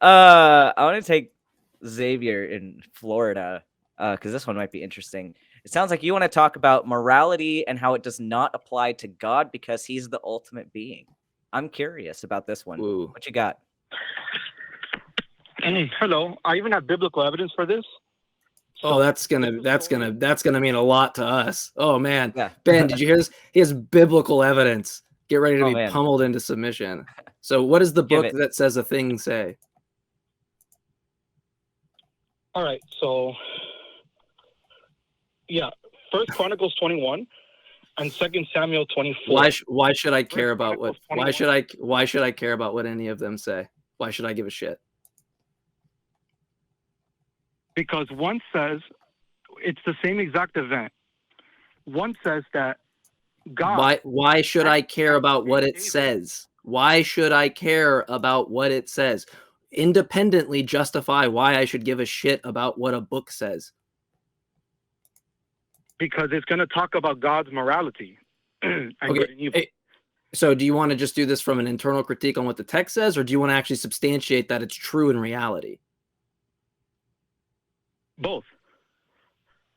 I want to take Xavier in Florida because this one might be interesting. It sounds like you want to talk about morality and how it does not apply to God because he's the ultimate being. I'm curious about this one. Ooh. What you got? Hello. I even have biblical evidence for this. Oh, that's gonna mean a lot to us. Oh man, Yeah. Ben, did you hear this? He has biblical evidence. Get ready to Oh, be man. pummeled into submission. So, what does the Give book it. that says a thing say? All right. So, yeah, First Chronicles 21 and Second Samuel 24. Why should I care about what? Chronicles Why should I care about what any of them say? Why should I give a shit? Because one says it's the same exact event. One says that God. Why should I care about what it says? Why should I care about what it says? Independently justify why I should give a shit about what a book says. Because it's going to talk about God's morality and good and evil. So do you want to just do this from an internal critique on what the text says, or do you want to actually substantiate that it's true in reality? Both.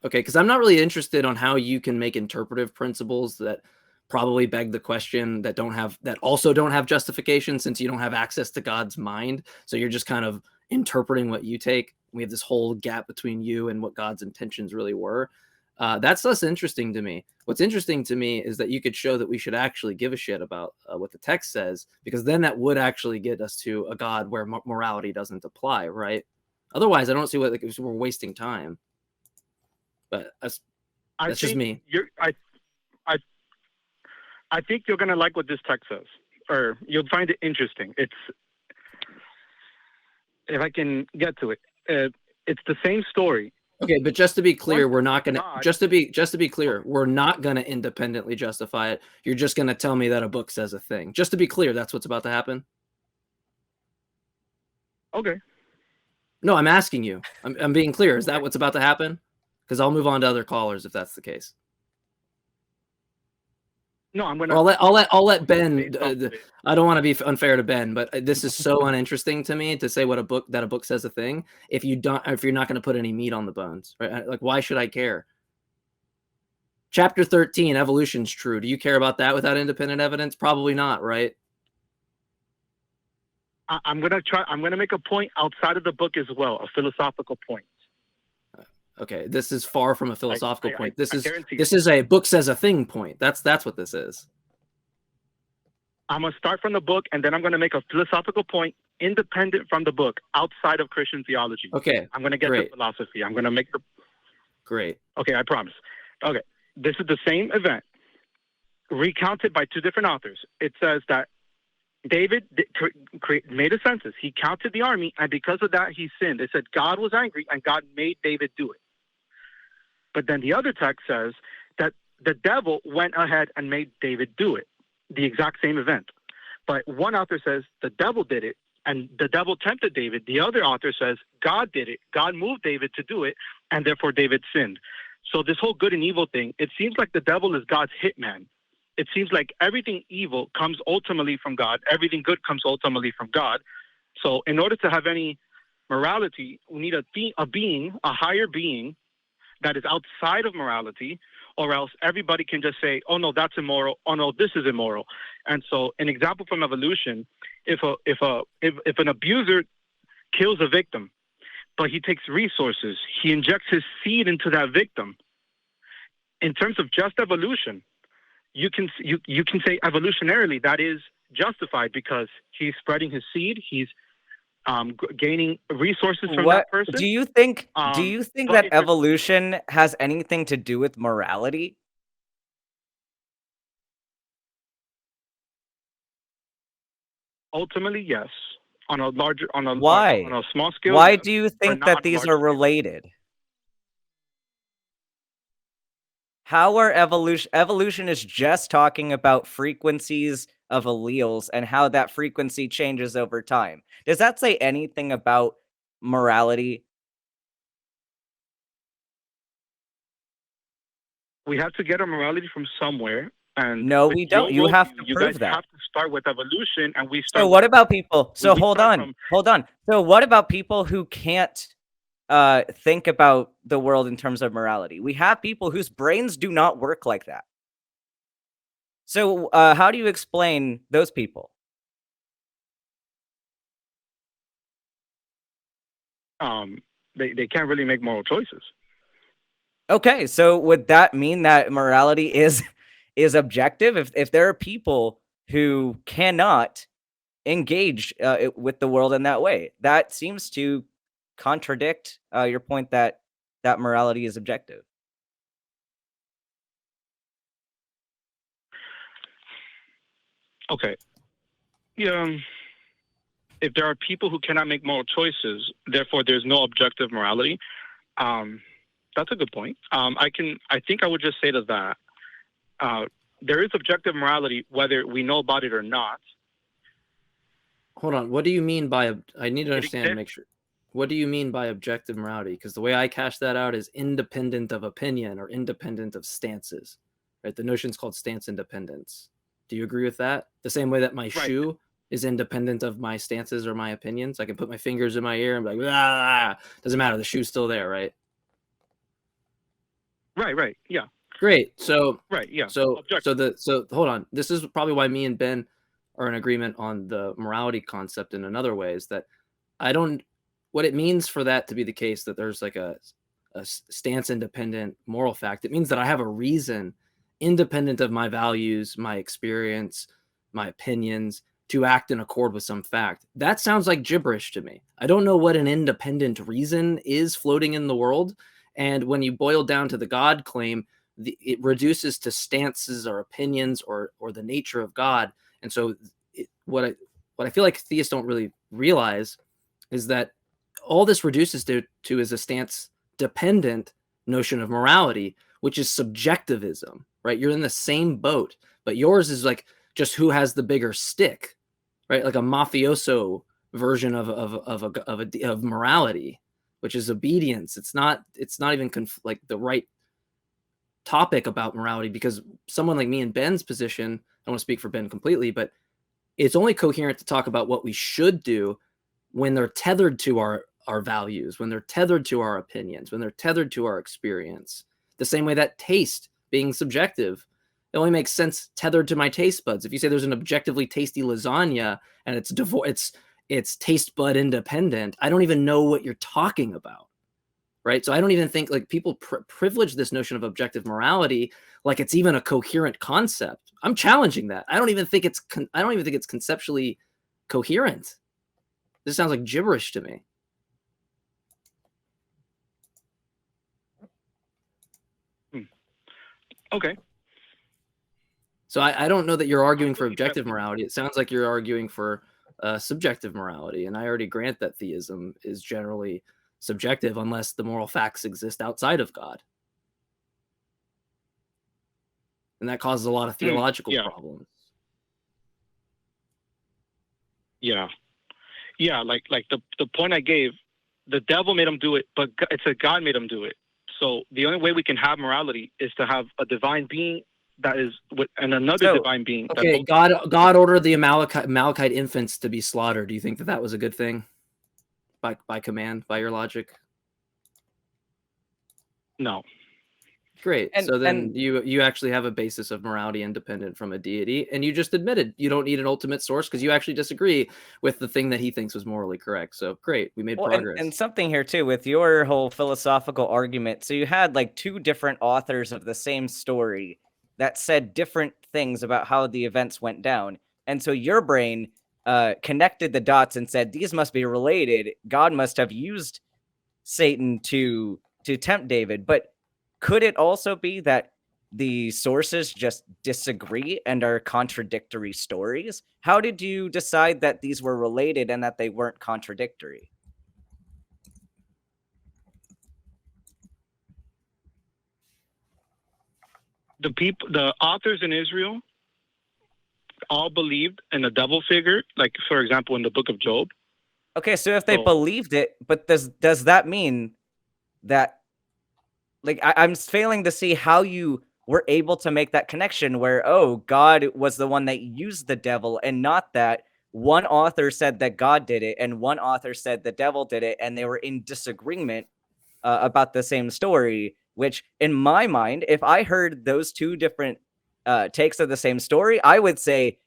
Okay, because I'm not really interested on how you can make interpretive principles that probably beg the question that also don't have justification, since you don't have access to God's mind. So you're just kind of interpreting what you take. We have this whole gap between you and what God's intentions really were. That's less interesting to me. What's interesting to me is that you could show that we should actually give a shit about what the text says, because then that would actually get us to a God where morality doesn't apply, right? Otherwise, I don't see what we're wasting time. But that's just me. I think you're gonna like what this text says, or you'll find it interesting. If I can get to it, it's the same story. Okay, but just to be clear, we're not gonna just to be clear, we're not gonna independently justify it. You're just gonna tell me that a book says a thing. Just to be clear, that's what's about to happen. Okay. No, I'm asking you. I'm being clear. Is that what's about to happen? Because I'll move on to other callers if that's the case. No, I'm gonna. I'll let Ben. I don't want to be unfair to Ben, but this is so uninteresting to me to say that a book says a thing if you're not going to put any meat on the bones, right? Like, why should I care? Chapter 13, evolution's true. Do you care about that without independent evidence? Probably not, right? I'm gonna make a point outside of the book as well, a philosophical point. Okay, this is far from a philosophical point. This is a book says a thing point. That's what this is. I'm gonna start from the book, and then I'm gonna make a philosophical point independent from the book, outside of Christian theology. Okay, I'm gonna get to philosophy. I'm gonna make the. Great. Okay, I promise. Okay, this is the same event, recounted by two different authors. It says that David made a census. He counted the army, and because of that, he sinned. It said God was angry, and God made David do it. But then the other text says that the devil went ahead and made David do it, the exact same event. But one author says the devil did it, and the devil tempted David. The other author says God did it. God moved David to do it, and therefore David sinned. So this whole good and evil thing, it seems like the devil is God's hitman. It seems like everything evil comes ultimately from God. Everything good comes ultimately from God. So in order to have any morality, we need a higher being that is outside of morality, or else everybody can just say, oh no, that's immoral. Oh no, this is immoral. And so an example from evolution, if an abuser kills a victim, but he takes resources, he injects his seed into that victim. In terms of just evolution, you can say evolutionarily that is justified because he's spreading his seed. He's gaining resources from that person. Do you think that evolution has anything to do with morality? Ultimately, yes. On a small scale. Why do you think that these are related? How are evolution is just talking about frequencies of alleles and how that frequency changes over time. Does that say anything about morality? We have to get our morality from somewhere, And No, with we your don't. You have worldview, to you guys prove that. have to start with evolution, and we So start. what about people? So we hold start on, hold on. So what about people who can't think about the world in terms of morality? We have people whose brains do not work like that. So how do you explain those people? They can't really make moral choices. Okay, so would that mean that morality is objective? If there are people who cannot engage with the world in that way, that seems to contradict your point that morality is objective. Okay. Yeah. If there are people who cannot make moral choices, therefore there's no objective morality. That's a good point. I think I would just say to that, there is objective morality whether we know about it or not. Hold on. What do you mean by? I need to understand and make sure. What do you mean by objective morality? Because the way I cash that out is independent of opinion or independent of stances. Right? The notion's called stance independence. Do you agree with that? The same way that my shoe is independent of my stances or my opinions. I can put my fingers in my ear and be like, ah, doesn't matter. The shoe's still there, right? Right. Yeah. Great. So yeah. So hold on. This is probably why me and Ben are in agreement on the morality concept in another way, is that what it means for that to be the case, that there's like a stance independent moral fact, it means that I have a reason independent of my values, my experience, my opinions, to act in accord with some fact. That sounds like gibberish to me. I don't know what an independent reason is floating in the world. And when you boil down to the God claim, it reduces to stances or opinions or the nature of God. And so what I feel like theists don't really realize is that all this reduces to is a stance dependent notion of morality, which is subjectivism, right? You're in the same boat, but yours is like just who has the bigger stick, right? Like a mafioso version of morality, which is obedience. It's not even like the right topic about morality, because someone like me in Ben's position, I don't want to speak for Ben completely, but it's only coherent to talk about what we should do when they're tethered to our values, when they're tethered to our opinions, when they're tethered to our experience. The same way that taste being subjective, it only makes sense tethered to my taste buds. If you say there's an objectively tasty lasagna and it's taste bud independent, I don't even know what you're talking about, right? So I don't even think, like, people privilege this notion of objective morality like it's even a coherent concept. I'm challenging that. I don't even think it's conceptually coherent. This sounds like gibberish to me. Okay. So I don't know that you're arguing for objective morality. It sounds like you're arguing for subjective morality. And I already grant that theism is generally subjective unless the moral facts exist outside of God. And that causes a lot of theological problems. Yeah. Like the point I gave, the devil made him do it, but it said God made him do it. So the only way we can have morality is to have a divine being that is and another divine being. Okay, God ordered the Amalekite infants to be slaughtered. Do you think that was a good thing? By command, by your logic? No. Great. So then you actually have a basis of morality independent from a deity, and you just admitted you don't need an ultimate source because you actually disagree with the thing that he thinks was morally correct. So great, we made progress. And something here too with your whole philosophical argument. So you had like two different authors of the same story that said different things about how the events went down, and so your brain connected the dots and said these must be related. God must have used Satan to tempt David, but could it also be that the sources just disagree and are contradictory stories? How did you decide that these were related and that they weren't contradictory? The authors in Israel all believed in a devil figure, like, for example, in the book of Job. Okay, so if they believed it, but does that mean that, like, I'm failing to see how you we're able to make that connection where, oh, God was the one that used the devil, and not that one author said that God did it and one author said the devil did it, and they were in disagreement about the same story. Which, in my mind, if I heard those two different takes of the same story, I would say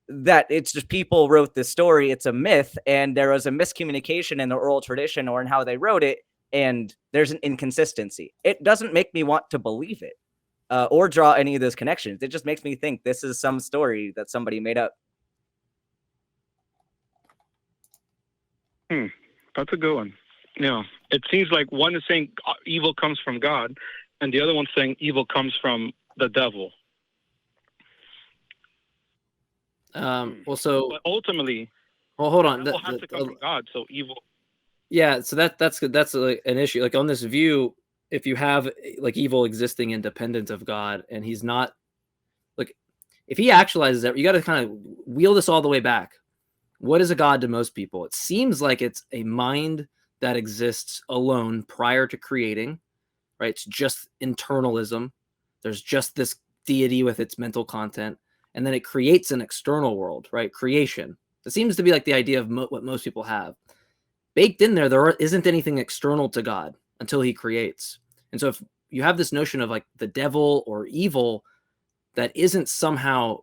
that it's just people wrote this story, it's a myth, and there was a miscommunication in the oral tradition or in how they wrote it, and there's an inconsistency. It doesn't make me want to believe it or draw any of those connections. It just makes me think this is some story that somebody made up. That's a good one. Yeah, it seems like one is saying evil comes from God, and the other one's saying evil comes from the devil. Well, so but ultimately, hold on. Evil has to come from God, so evil. Yeah, so that's good. That's like an issue. Like on this view, if you have like evil existing independent of God, and he's not, like, if he actualizes that, you got to kind of wheel this all the way back. What is a God to most people? It seems like it's a mind that exists alone prior to creating, right? It's just internalism. There's just this deity with its mental content, and then it creates an external world, right? Creation. That seems to be like the idea of what most people have. Baked in there isn't anything external to God until he creates. And so if you have this notion of like the devil or evil that isn't somehow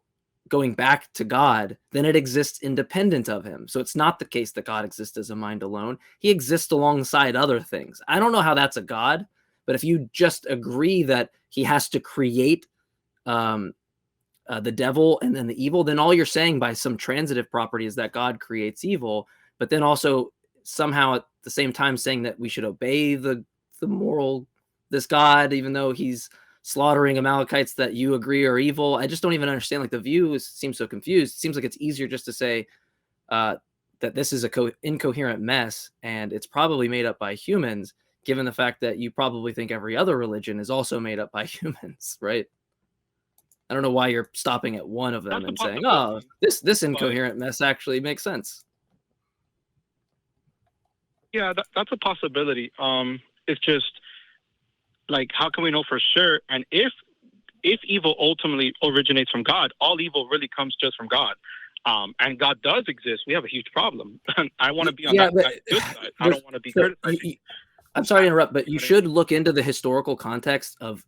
going back to God, then it exists independent of him. So it's not the case that God exists as a mind alone. He exists alongside other things. I don't know how that's a God, but if you just agree that he has to create the devil and then the evil, then all you're saying by some transitive property is that God creates evil, but then also somehow at the same time saying that we should obey this God, even though he's slaughtering Amalekites that you agree are evil. I just don't even understand. Like the view seems so confused. It seems like it's easier just to say that this is a incoherent mess and it's probably made up by humans, given the fact that you probably think every other religion is also made up by humans, right? I don't know why you're stopping at one of them and saying, oh, this incoherent mess actually makes sense. Yeah, that's a possibility. It's just like, how can we know for sure? And if evil ultimately originates from God, all evil really comes just from God. And God does exist. We have a huge problem. I want to be on that good side. I don't want to be criticizing. I'm sorry to interrupt, but you should look into the historical context of.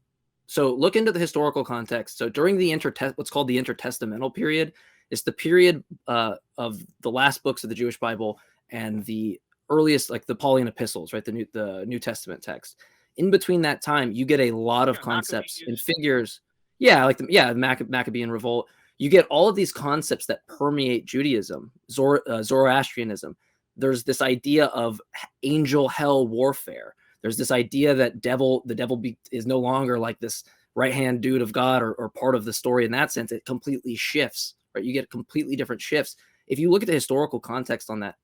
So look into the historical context. So during the what's called the intertestamental period, it's the period of the last books of the Jewish Bible and the earliest, like the Pauline epistles, right? The New Testament text. In between that time, you get a lot of concepts and figures. Yeah, like the Maccabean revolt. You get all of these concepts that permeate Judaism, Zoroastrianism. There's this idea of angel hell warfare. There's this idea that the devil is no longer like this right-hand dude of God or part of the story in that sense. It completely shifts, right? You get completely different shifts. If you look at the historical context on that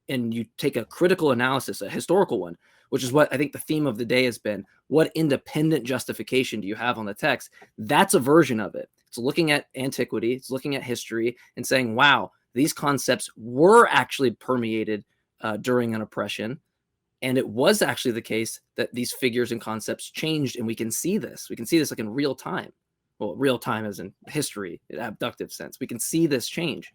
and you take a critical analysis, a historical one, which is what I think the theme of the day has been, what independent justification do you have on the text? That's a version of it. It's looking at antiquity, it's looking at history and saying, wow, these concepts were actually permeated during an oppression. And it was actually the case that these figures and concepts changed, and we can see this. We can see this like in real time. Well, real time as in history, in abductive sense. We can see this change.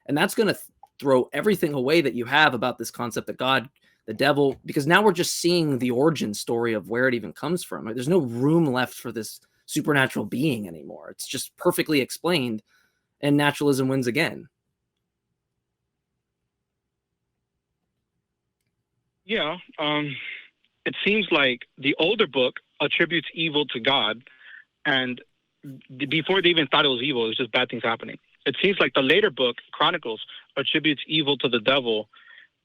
And that's going to throw everything away that you have about this concept that God, the devil, because now we're just seeing the origin story of where it even comes from. Right? There's no room left for this supernatural being anymore. It's just perfectly explained, and naturalism wins again. Yeah, it seems like the older book attributes evil to God, and before they even thought it was evil, it was just bad things happening. It seems like the later book, Chronicles, attributes evil to the devil.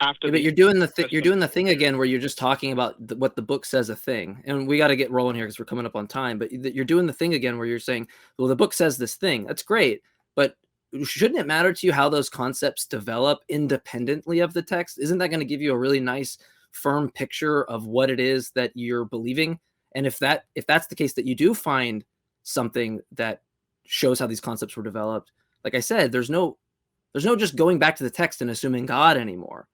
After, but you're doing the thing again, where you're just talking about what the book says a thing, and we got to get rolling here because we're coming up on time. But you're doing the thing again, where you're saying, well, the book says this thing. That's great, but shouldn't it matter to you how those concepts develop independently of the text? Isn't that going to give you a really nice, firm picture of what it is that you're believing? And if that's the case, that you do find something that shows how these concepts were developed, like I said, there's no just going back to the text and assuming God anymore.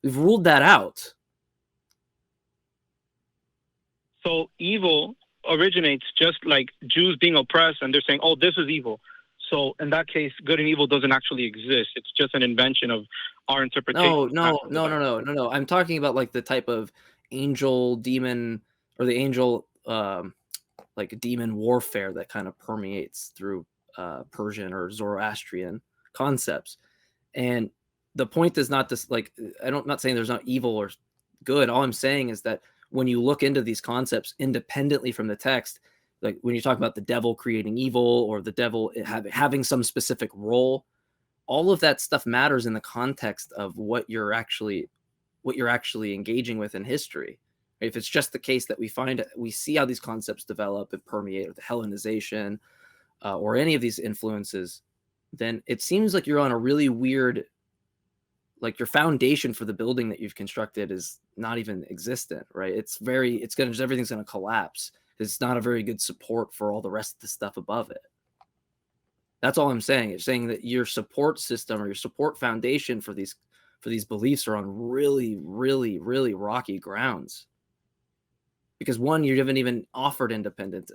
We've ruled that out. So evil originates just like Jews being oppressed, and they're saying, "Oh, this is evil." So in that case, good and evil doesn't actually exist. It's just an invention of our interpretation. No. I'm talking about like the type of angel demon or the angel like demon warfare that kind of permeates through Persian or Zoroastrian concepts. And the point is not this, like, I'm not saying there's not evil or good. All I'm saying is that when you look into these concepts independently from the text, like when you talk about the devil creating evil or the devil having some specific role, all of that stuff matters in the context of what you're actually engaging with in history. If it's just the case that we see how these concepts develop and permeate, or the Hellenization, or any of these influences, then it seems like you're on a really weird, like your foundation for the building that you've constructed is not even existent, right? Everything's gonna collapse. It's not a very good support for all the rest of the stuff above it. That's all I'm saying. It's saying that your support system or your support foundation for these beliefs are on really, really, really rocky grounds. Because one, you haven't even offered independent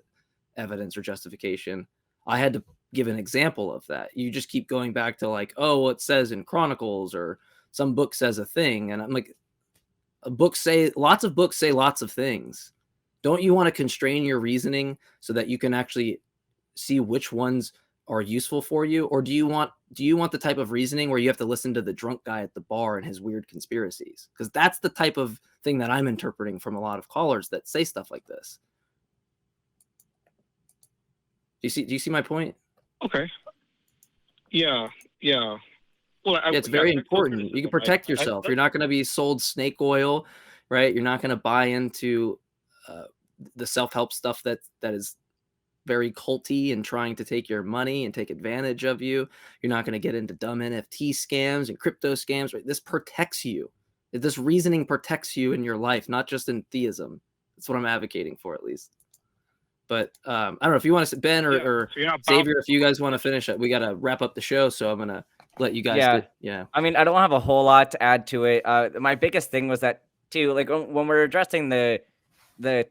evidence or justification. I had to give an example of that. You just keep going back to like, oh, well, it says in Chronicles, or some book says a thing. And I'm like, lots of books say lots of things. Don't you want to constrain your reasoning so that you can actually see which ones are useful for you? Or do you want the type of reasoning where you have to listen to the drunk guy at the bar and his weird conspiracies? Because that's the type of thing that I'm interpreting from a lot of callers that say stuff like this. Do you see my point? Okay. Yeah. Well, it's very important. You can protect yourself. You're not going to be sold snake oil, right? You're not going to buy into the self-help stuff that is very culty and trying to take your money and take advantage of you. You're not going to get into dumb NFT scams and crypto scams, right? This protects you. This reasoning protects you in your life, not just in theism. That's what I'm advocating for, at least. But I don't know if you want to, Ben or Xavier, if you guys want to finish it. We got to wrap up the show, so I'm going to let you guys I mean, I don't have a whole lot to add to it. My biggest thing was that, too, like when we're addressing the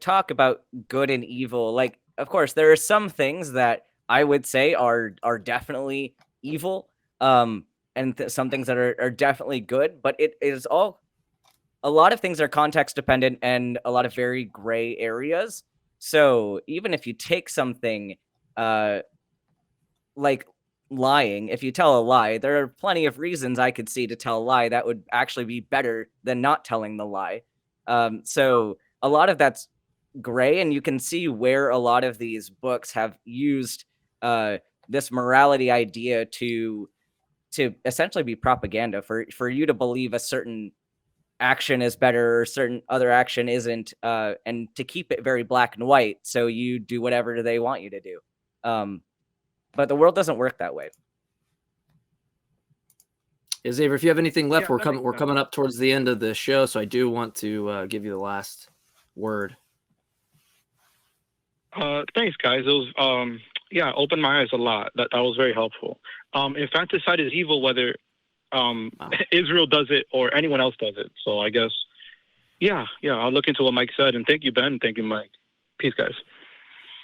talk about good and evil, like, of course, there are some things that I would say are definitely evil, and some things that are definitely good, but it is all, a lot of things are context dependent and a lot of very gray areas. So even if you take something like lying, if you tell a lie, there are plenty of reasons I could see to tell a lie that would actually be better than not telling the lie. So a lot of that's gray, and you can see where a lot of these books have used this morality idea to essentially be propaganda for you to believe a certain action is better or certain other action isn't, and to keep it very black and white, so you do whatever they want you to do. But the world doesn't work that way. Xavier, if you have anything left, we're coming up towards the end of the show, so I do want to give you the last word. Thanks, guys. It was opened my eyes a lot. That was very helpful. Infanticide is evil, whether Israel does it or anyone else does it. So I guess, I'll look into what Mike said. And thank you, Ben. Thank you, Mike. Peace, guys.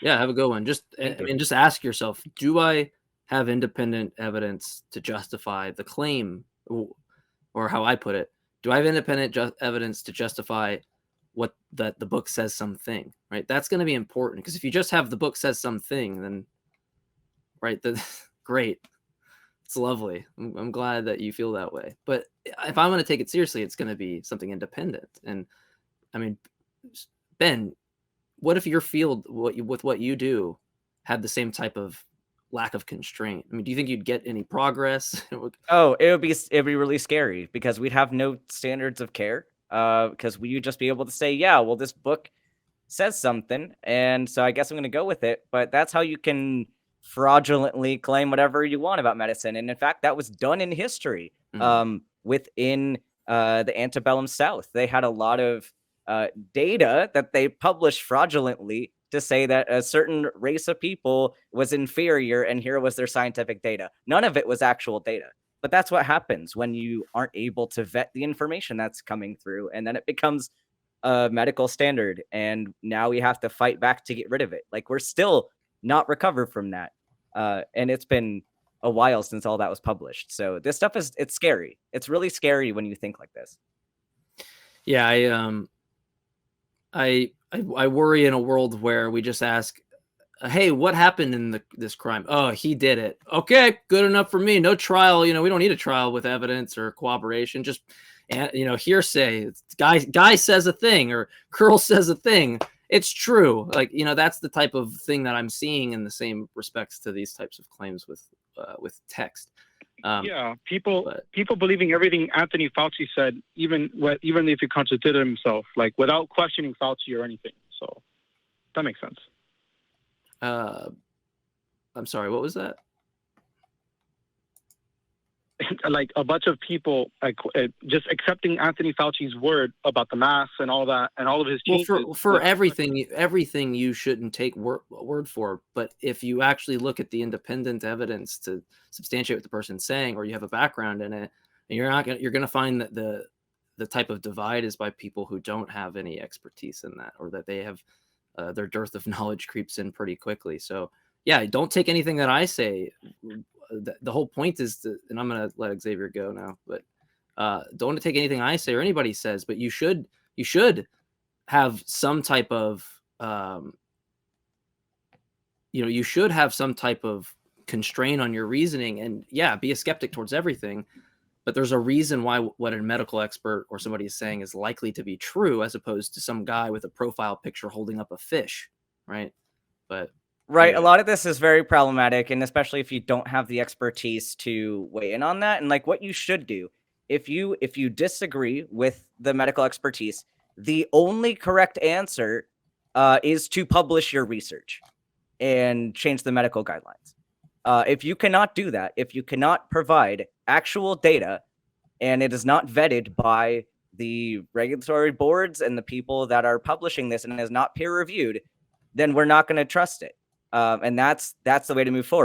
Yeah, have a good one. Just ask yourself, do I have independent evidence to justify the claim, or how I put it, do I have independent evidence to justify what the book says something, right? That's going to be important, because if you just have the book says something, then, right, great. It's lovely. I'm glad that you feel that way. But if I'm going to take it seriously, it's going to be something independent. And I mean, Ben, what if your field, with what you do, had the same type of lack of constraint? I mean, do you think you'd get any progress? Oh, it'd be really scary, because we'd have no standards of care. Because we'd just be able to say, yeah, well, this book says something, and so I guess I'm going to go with it. But that's how you can fraudulently claim whatever you want about medicine. And in fact, that was done in history. Within the antebellum South, they had a lot of data that they published fraudulently to say that a certain race of people was inferior, and here was their scientific data. None of it was actual data. But that's what happens when you aren't able to vet the information that's coming through, and then it becomes a medical standard, and now we have to fight back to get rid of it. Like, we're still not recovered from that. And it's been a while since all that was published. So this stuff it's scary. It's really scary when you think like this. Yeah, I worry in a world where we just ask, hey, what happened in this crime? Oh, he did it. Okay, good enough for me. No trial. We don't need a trial with evidence or cooperation. Just, hearsay. Guy says a thing, or girl says a thing. It's true. Like, that's the type of thing that I'm seeing in the same respects to these types of claims with text. People believing everything Anthony Fauci said, even if he contradicted himself, like without questioning Fauci or anything. So that makes sense. I'm sorry, what was that? Like a bunch of people just accepting Anthony Fauci's word about the masks and all that, and all of his changes. Well, for everything you shouldn't take word for. But if you actually look at the independent evidence to substantiate what the person's saying, or you have a background in it, and you're going to find that the type of divide is by people who don't have any expertise in that, or that they have their dearth of knowledge creeps in pretty quickly. So yeah, don't take anything that I say. The whole point is and I'm going to let Xavier go now, but don't take anything I say or anybody says, but you should have some type of, you should have some type of constraint on your reasoning, and be a skeptic towards everything. But there's a reason why what a medical expert or somebody is saying is likely to be true, as opposed to some guy with a profile picture holding up a fish, right? But right, anyway. a lot of this is very problematic, and especially if you don't have the expertise to weigh in on that. And like, what you should do, if you disagree with the medical expertise, the only correct answer is to publish your research and change the medical guidelines. If you cannot do that, if you cannot provide actual data, and it is not vetted by the regulatory boards and the people that are publishing this, and is not peer reviewed, then we're not going to trust it. And that's the way to move forward.